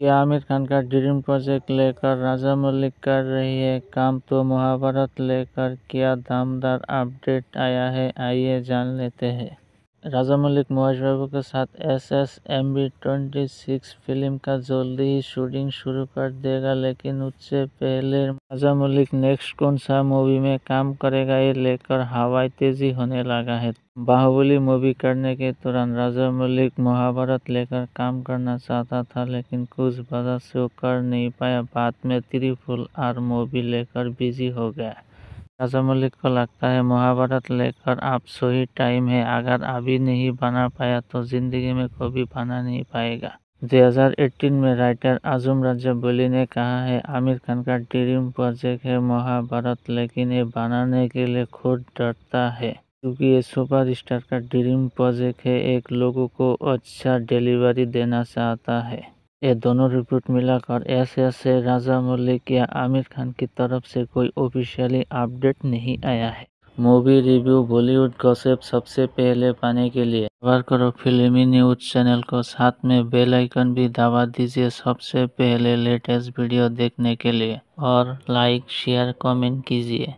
क्या आमिर खान का dream project लेकर राजामौली कर रही है काम, तो महाभारत लेकर क्या दमदार अपडेट आया है, आइए जान लेते हैं। राजामौली महेश बाबू के साथ SSMB 26 फिल्म का जल्दी ही शूटिंग शुरू कर देगा, लेकिन उससे पहले राजामौली नेक्स्ट कौन सा मूवी में काम करेगा, ये लेकर हवाई तेजी होने लगा है। बाहुबली मूवी करने के तुरंत राजामौली महाभारत लेकर काम करना चाहता था, लेकिन कुछ वजह से वो कर नहीं पाया। बाद में RRR मूवी लेकर बिजी हो गया। राजामौली को लगता है महाभारत लेकर अब सही टाइम है, अगर अभी नहीं बना पाया तो जिंदगी में कभी बना नहीं पाएगा। 2018 में राइटर आजम राजामौली ने कहा है, आमिर खान का ड्रीम प्रोजेक्ट है महाभारत, लेकिन ये बनाने के लिए खुद डरता है, क्योंकि ये सुपरस्टार का ड्रीम प्रोजेक्ट है, एक लोगों को अच्छा डिलीवरी देना चाहता है। ये दोनों रिपोर्ट मिलाकर ऐसे से राजामौली या आमिर खान की तरफ से कोई ऑफिशियली अपडेट नहीं आया है। मूवी रिव्यू बॉलीवुड गॉसिप सबसे पहले पाने के लिए सब्सक्राइब करो फिल्मी न्यूज चैनल को, साथ में बेल आइकन भी दबा दीजिए सबसे पहले लेटेस्ट वीडियो देखने के लिए, और लाइक शेयर कमेंट कीजिए।